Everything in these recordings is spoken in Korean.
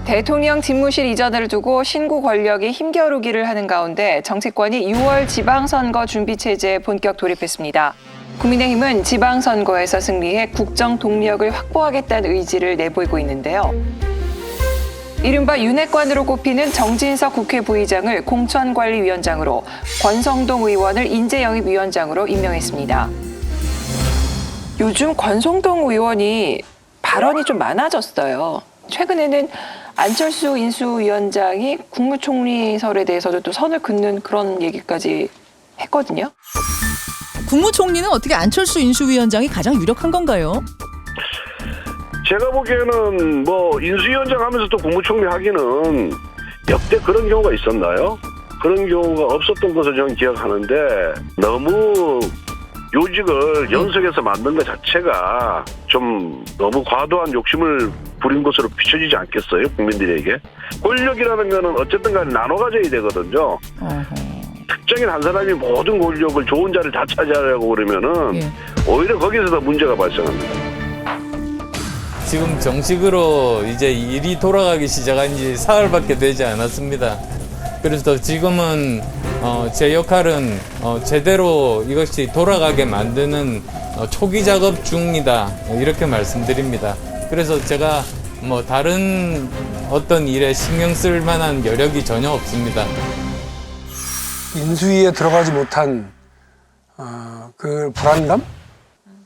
대통령 집무실 이전을 두고 신구 권력이 힘겨루기를 하는 가운데 정치권이 6월 지방선거 준비 체제에 본격 돌입했습니다. 국민의힘은 지방선거에서 승리해 국정 동력을 확보하겠다는 의지를 내보이고 있는데요. 이른바 윤핵관으로 꼽히는 정진석 국회 부의장을 공천관리위원장으로, 권성동 의원을 인재영입위원장으로 임명했습니다. 요즘 권성동 의원이 발언이 좀 많아졌어요. 최근에는 안철수 인수위원장이 국무총리설에 대해서도 또 선을 긋는 그런 얘기까지 했거든요. 국무총리는 어떻게 안철수 인수위원장이 가장 유력한 건가요? 제가 보기에는 뭐 인수위원장 하면서 또 국무총리 하기는 역대 그런 경우가 있었나요? 그런 경우가 없었던 것을 저는 기억하는데 너무 요직을 연석해서 만든 것 자체가 좀 너무 과도한 욕심을 부린 것으로 비춰지지 않겠어요? 국민들에게. 권력이라는 거는 어쨌든 간에 나눠 가져야 되거든요. 특정인 한 사람이 모든 권력을 좋은 자를 다 차지하려고 그러면은 오히려 거기서 더 문제가 발생합니다. 지금 정식으로 이제 일이 돌아가기 시작한 지 사흘밖에 되지 않았습니다. 그래서 지금은 제 역할은 제대로 이것이 돌아가게 만드는 초기 작업 중이다, 이렇게 말씀드립니다. 그래서 제가 뭐 다른 어떤 일에 신경 쓸 만한 여력이 전혀 없습니다. 인수위에 들어가지 못한 그 불안감?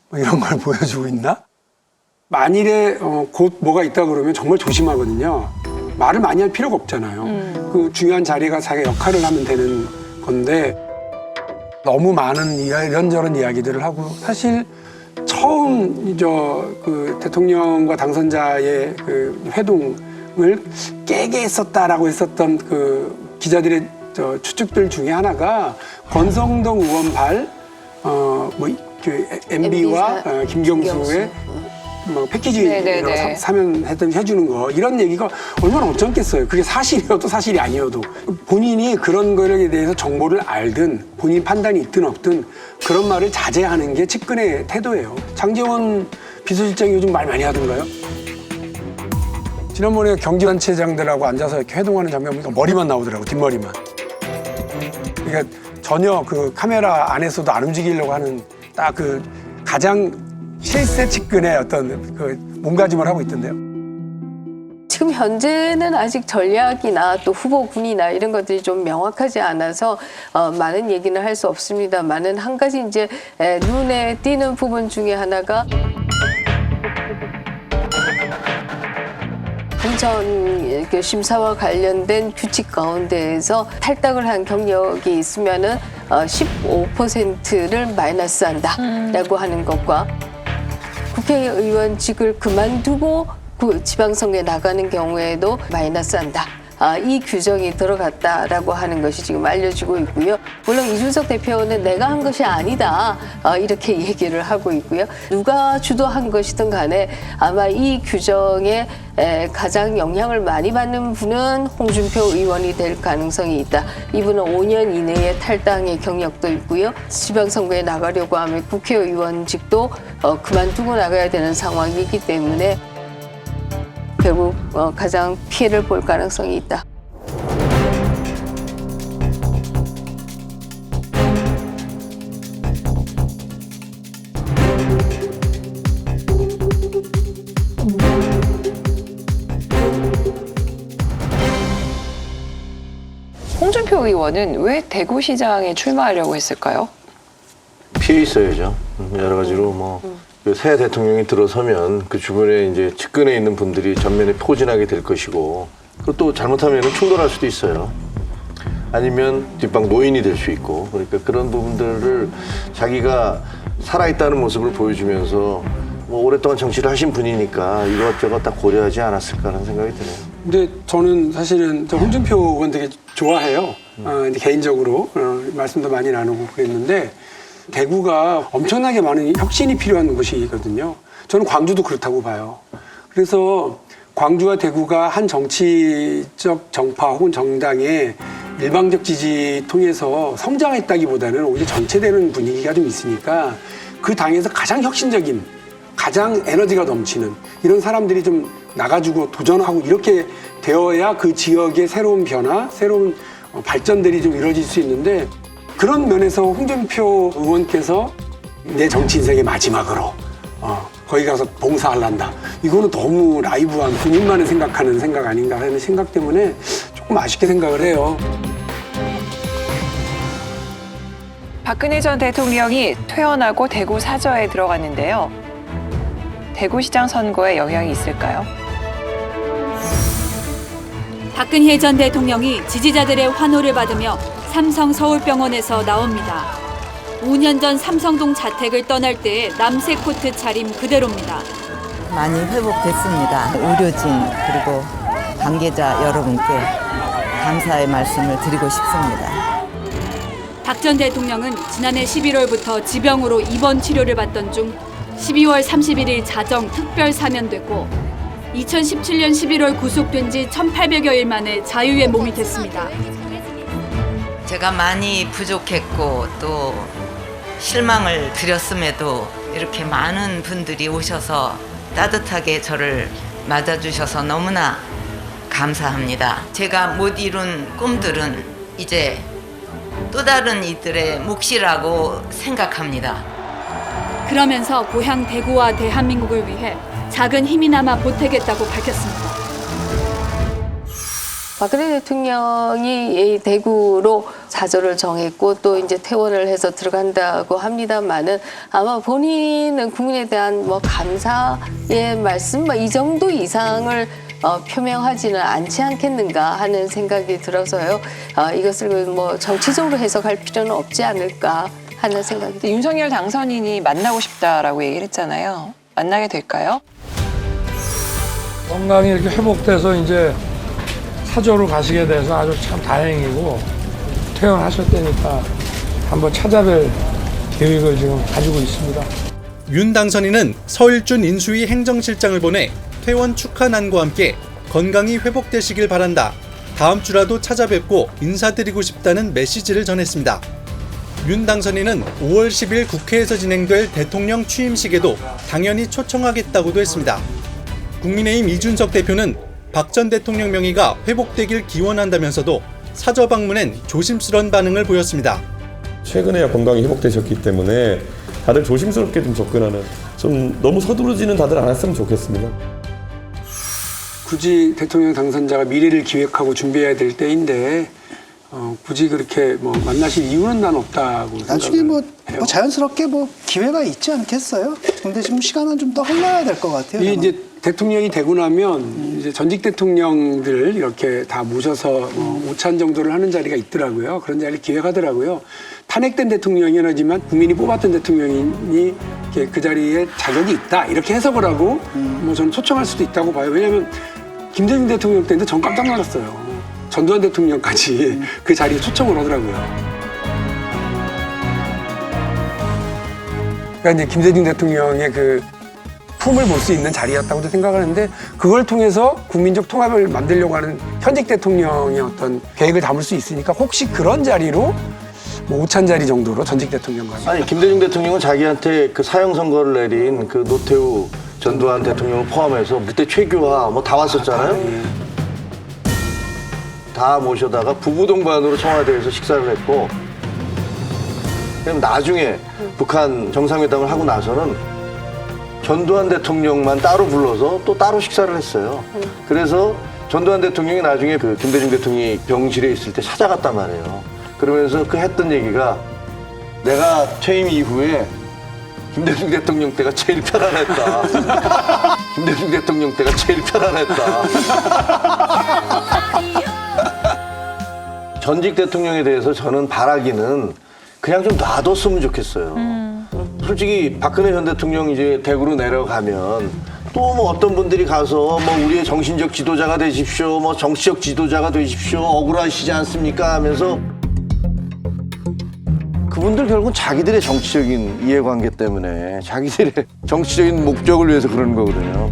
뭐 이런 걸 보여주고 있나? 만일에 곧 뭐가 있다 그러면 정말 조심하거든요. 말을 많이 할 필요가 없잖아요. 그 중요한 자리가 자기 역할을 하면 되는 건데 너무 많은 이런저런 이야기들을 하고, 사실 처음 그 대통령과 당선자의 그 회동을 깨게 했었다라고 했었던 그 기자들의 추측들 중에 하나가 권성동 의원 MB와 김경수의 뭐 패키지로 사면 해주는 거, 이런 얘기가 얼마나 어쩌겠어요. 그게 사실이어도 사실이 아니어도 본인이 그런 거에 대해서 정보를 알든 본인 판단이 있든 없든 그런 말을 자제하는 게 측근의 태도예요. 장제원 비서실장이 요즘 말 많이 하던가요? 지난번에 경기단체장들하고 앉아서 이렇게 회동하는 장면 보니까 머리만 나오더라고, 뒷머리만. 그러니까 전혀 그 카메라 안에서도 안 움직이려고 하는 딱 그 가장 실세 측근의 어떤 그 몸가짐을 하고 있던데요. 지금 현재는 아직 전략이나 또 후보군이나 이런 것들이 좀 명확하지 않아서 많은 얘기는 할 수 없습니다만은, 한 가지 이제 눈에 띄는 부분 중에 하나가 공천 심사와 관련된 규칙 가운데에서 탈당을 한 경력이 있으면은 15%를 마이너스한다라고 하는 것과, 국회의원직을 그만두고 그 지방선거에 나가는 경우에도 마이너스한다. 이 규정이 들어갔다라고 하는 것이 지금 알려지고 있고요. 물론 이준석 대표는 내가 한 것이 아니다, 이렇게 얘기를 하고 있고요. 누가 주도한 것이든 간에 아마 이 규정에 가장 영향을 많이 받는 분은 홍준표 의원이 될 가능성이 있다. 이분은 5년 이내에 탈당의 경력도 있고요. 지방선거에 나가려고 하면 국회의원직도 그만두고 나가야 되는 상황이기 때문에 결국 가장 피해를 볼 가능성이 있다. 홍준표 의원은 왜 대구시장에 출마하려고 했을까요? 피해 있어야죠. 여러 가지로 새 대통령이 들어서면 그 주변에 이제 측근에 있는 분들이 전면에 포진하게 될 것이고, 그것도 잘못하면 충돌할 수도 있어요. 아니면 뒷방 노인이 될 수 있고, 그러니까 그런 부분들을 자기가 살아있다는 모습을 보여주면서 뭐 오랫동안 정치를 하신 분이니까 이것저것 다 고려하지 않았을까라는 생각이 드네요. 근데 저는 사실은 홍준표 의원 되게 좋아해요. 개인적으로 말씀도 많이 나누고 그랬는데, 대구가 엄청나게 많은 혁신이 필요한 곳이거든요. 저는 광주도 그렇다고 봐요. 그래서 광주와 대구가 한 정치적 정파 혹은 정당의 일방적 지지 통해서 성장했다기보다는 오히려 전체되는 분위기가 좀 있으니까 그 당에서 가장 혁신적인, 가장 에너지가 넘치는 이런 사람들이 좀 나가지고 도전하고 이렇게 되어야 그 지역의 새로운 변화, 새로운 발전들이 좀 이루어질 수 있는데 그런 면에서 홍준표 의원께서 내 정치 인생의 마지막으로 거기 가서 봉사하란다. 이거는 너무 라이브한 본인만을 생각하는 생각 아닌가 하는 생각 때문에 조금 아쉽게 생각을 해요. 박근혜 전 대통령이 퇴원하고 대구 사저에 들어갔는데요. 대구시장 선거에 영향이 있을까요? 박근혜 전 대통령이 지지자들의 환호를 받으며 삼성 서울병원에서 나옵니다. 5년 전 삼성동 자택을 떠날 때의 남색 코트 차림 그대로입니다. 많이 회복됐습니다. 의료진 그리고 관계자 여러분께 감사의 말씀을 드리고 싶습니다. 박 전 대통령은 지난해 11월부터 지병으로 입원 치료를 받던 중 12월 31일 자정 특별 사면됐고 2017년 11월 구속된 지 1800여일 만에 자유의 몸이 됐습니다. 제가 많이 부족했고 또 실망을 드렸음에도 이렇게 많은 분들이 오셔서 따뜻하게 저를 맞아주셔서 너무나 감사합니다. 제가 못 이룬 꿈들은 이제 또 다른 이들의 몫이라고 생각합니다. 그러면서 고향 대구와 대한민국을 위해 작은 힘이나마 보태겠다고 밝혔습니다. 박근혜 대통령이 이 대구로 사저를 정했고 또 이제 퇴원을 해서 들어간다고 합니다만은 아마 본인은 국민에 대한 뭐 감사의 말씀 이 정도 이상을 표명하지는 않지 않겠는가 하는 생각이 들어서요. 이것을 뭐 정치적으로 해석할 필요는 없지 않을까 하는 생각이 듭니다. 윤석열 당선인이 만나고 싶다라고 얘기를 했잖아요. 만나게 될까요? 건강이 이렇게 회복돼서 이제 사저로 가시게 돼서 아주 참 다행이고 퇴원하셨다니까 한번 찾아뵐 계획을 지금 가지고 있습니다. 윤 당선인은 서일준 인수위 행정실장을 보내 퇴원 축하난과 함께 건강히 회복되시길 바란다. 다음 주라도 찾아뵙고 인사드리고 싶다는 메시지를 전했습니다. 윤 당선인은 5월 10일 국회에서 진행될 대통령 취임식에도 당연히 초청하겠다고도 했습니다. 국민의힘 이준석 대표는 박 전 대통령 명의가 회복되길 기원한다면서도 사저 방문엔 조심스런 반응을 보였습니다. 최근에야 건강이 회복되셨기 때문에 다들 조심스럽게 좀 접근하는, 좀 너무 서두르지는 다들 않았으면 좋겠습니다. 굳이 대통령 당선자가 미래를 기획하고 준비해야 될 때인데 굳이 그렇게 뭐 만나실 이유는 난 없다고 나중에 생각을 해요. 자연스럽게 기회가 있지 않겠어요? 근데 지금 시간은 좀 더 흘러야 될 것 같아요. 이 이제 대통령이 되고 나면 이제 전직 대통령들 이렇게 다 모셔서 오찬 정도를 하는 자리가 있더라고요. 그런 자리를 기획하더라고요. 탄핵된 대통령이긴 하지만 국민이 뽑았던 대통령이 그 자리에 자격이 있다 이렇게 해석을 하고 뭐 저는 초청할 수도 있다고 봐요. 왜냐하면 김대중 대통령 때인데 전 깜짝 놀랐어요. 전두환 대통령까지 그 자리에 초청을 하더라고요. 그러니까 이제 김대중 대통령의 그 품을 볼 수 있는 자리였다고도 생각하는데 그걸 통해서 국민적 통합을 만들려고 하는 현직 대통령의 어떤 계획을 담을 수 있으니까 혹시 그런 자리로 뭐 오찬 자리 정도로 전직 대통령과 아니 김대중 대통령은 자기한테 그 사형 선고를 내린 그 노태우 전두환 대통령을 포함해서 그때 최규하 뭐 다 왔었잖아요. 다 모셔다가 부부 동반으로 청와대에서 식사를 했고 그럼 나중에 북한 정상회담을 하고 나서는 전두환 대통령만 따로 불러서 또 따로 식사를 했어요. 그래서 전두환 대통령이 나중에 그 김대중 대통령이 병실에 있을 때 찾아갔단 말이에요. 그러면서 그 했던 얘기가 내가 퇴임 이후에 김대중 대통령 때가 제일 편안했다. 김대중 대통령 때가 제일 편안했다. 전직 대통령에 대해서 저는 바라기는 그냥 좀 놔뒀으면 좋겠어요. 솔직히 박근혜 전 대통령 이제 대구로 내려가면 또 뭐 어떤 분들이 가서 뭐 우리의 정신적 지도자가 되십시오, 뭐 정치적 지도자가 되십시오, 억울하시지 않습니까 하면서 그분들 결국은 자기들의 정치적인 이해관계 때문에 자기들의 정치적인 목적을 위해서 그러는 거거든요.